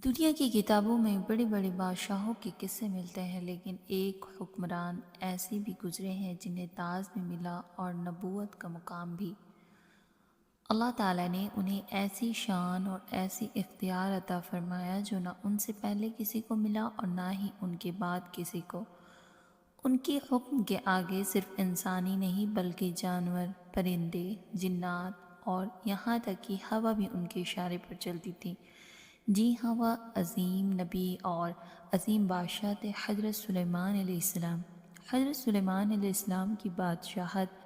دنیا کی کتابوں میں بڑے بڑے بادشاہوں کے قصے ملتے ہیں، لیکن ایک حکمران ایسے بھی گزرے ہیں جنہیں تاج بھی ملا اور نبوت کا مقام بھی۔ اللہ تعالیٰ نے انہیں ایسی شان اور ایسی اختیار عطا فرمایا جو نہ ان سے پہلے کسی کو ملا اور نہ ہی ان کے بعد کسی کو۔ ان کے حکم کے آگے صرف انسانی نہیں بلکہ جانور، پرندے، جنات اور یہاں تک کہ ہوا بھی ان کے اشارے پر چلتی تھی۔ جی ہاں، وہ عظیم نبی اور عظیم بادشاہ تھے، حضرت سلیمان علیہ السلام۔ حضرت سلیمان علیہ السلام کی بادشاہت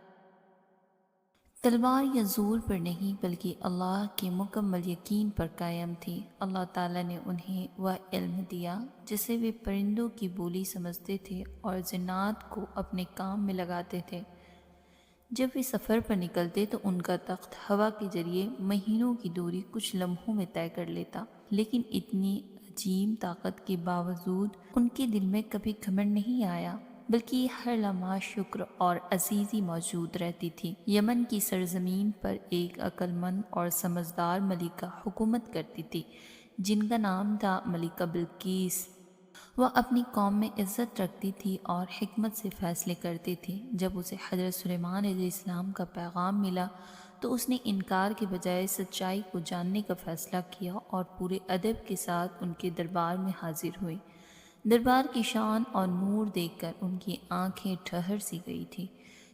تلوار یا زور پر نہیں بلکہ اللہ کے مکمل یقین پر قائم تھی۔ اللہ تعالیٰ نے انہیں وہ علم دیا جسے وہ پرندوں کی بولی سمجھتے تھے اور جنات کو اپنے کام میں لگاتے تھے۔ جب وہ سفر پر نکلتے تو ان کا تخت ہوا کے ذریعے مہینوں کی دوری کچھ لمحوں میں طے کر لیتا، لیکن اتنی عظیم طاقت کے باوجود ان کے دل میں کبھی گھمنڈ نہیں آیا، بلکہ ہر لمحہ شکر اور عزیزی موجود رہتی تھی۔ یمن کی سرزمین پر ایک عقل مند اور سمجھدار ملکہ حکومت کرتی تھی جن کا نام تھا ملکہ بلقیس۔ وہ اپنی قوم میں عزت رکھتی تھی اور حکمت سے فیصلے کرتی تھی۔ جب اسے حضرت سلیمان علیہ السلام کا پیغام ملا تو اس نے انکار کے بجائے سچائی کو جاننے کا فیصلہ کیا اور پورے ادب کے ساتھ ان کے دربار میں حاضر ہوئی۔ دربار کی شان اور نور دیکھ کر ان کی آنکھیں ٹھہر سی گئی تھی،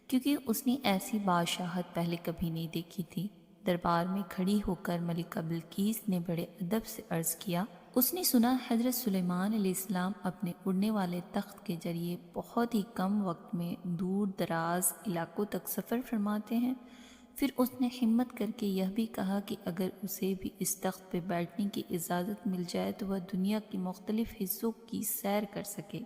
کیونکہ اس نے ایسی بادشاہت پہلے کبھی نہیں دیکھی تھی۔ دربار میں کھڑی ہو کر ملکہ بلقیس نے بڑے ادب سے عرض کیا۔ اس نے سنا حضرت سلیمان علیہ السلام اپنے اڑنے والے تخت کے ذریعے بہت ہی کم وقت میں دور دراز علاقوں تک سفر فرماتے ہیں۔ پھر اس نے ہمت کر کے یہ بھی کہا کہ اگر اسے بھی اس تخت پہ بیٹھنے کی اجازت مل جائے تو وہ دنیا کے مختلف حصوں کی سیر کر سکے،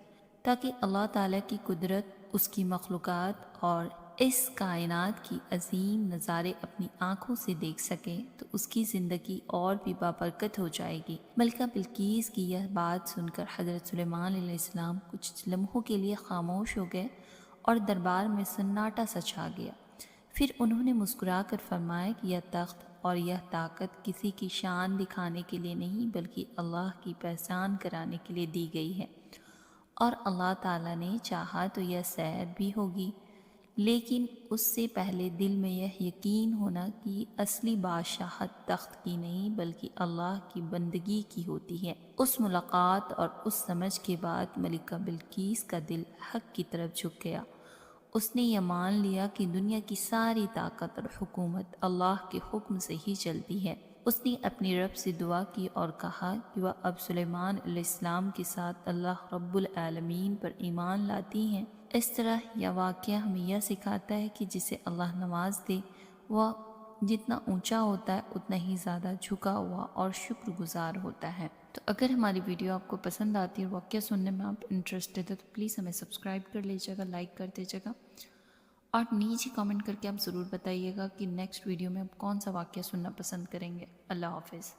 تاکہ اللہ تعالیٰ کی قدرت، اس کی مخلوقات اور اس کائنات کی عظیم نظارے اپنی آنکھوں سے دیکھ سکے تو اس کی زندگی اور بھی بابرکت ہو جائے گی۔ ملکہ بلقیس کی یہ بات سن کر حضرت سلیمان علیہ السلام کچھ لمحوں کے لیے خاموش ہو گئے اور دربار میں سناٹا سا چھا گیا۔ پھر انہوں نے مسکرا کر فرمایا کہ یہ تخت اور یہ طاقت کسی کی شان دکھانے کے لیے نہیں بلکہ اللہ کی پہچان کرانے کے لیے دی گئی ہے، اور اللہ تعالیٰ نے چاہا تو یہ سیر بھی ہوگی، لیکن اس سے پہلے دل میں یہ یقین ہونا کہ اصلی بادشاہت تخت کی نہیں بلکہ اللہ کی بندگی کی ہوتی ہے۔ اس ملاقات اور اس سمجھ کے بعد ملکہ بلقیس کا دل حق کی طرف جھک گیا۔ اس نے یہ مان لیا کہ دنیا کی ساری طاقت اور حکومت اللہ کے حکم سے ہی چلتی ہے۔ اس نے اپنی رب سے دعا کی اور کہا کہ وہ اب سلیمان علیہ السلام کے ساتھ اللہ رب العالمین پر ایمان لاتی ہیں۔ اس طرح یہ واقعہ ہمیں یہ سکھاتا ہے کہ جسے اللہ نواز دے وہ جتنا اونچا ہوتا ہے اتنا ہی زیادہ جھکا ہوا اور شکر گزار ہوتا ہے۔ تو اگر ہماری ویڈیو آپ کو پسند آتی ہے اور واقعہ سننے میں آپ انٹرسٹڈ ہے تو پلیز ہمیں سبسکرائب کر لیجیے گا، لائک کر دیجیے گا، اور نیچے کامنٹ کر کے آپ ضرور بتائیے گا کہ نیکسٹ ویڈیو میں آپ کون سا واقعہ سننا پسند کریں گے۔ اللہ حافظ۔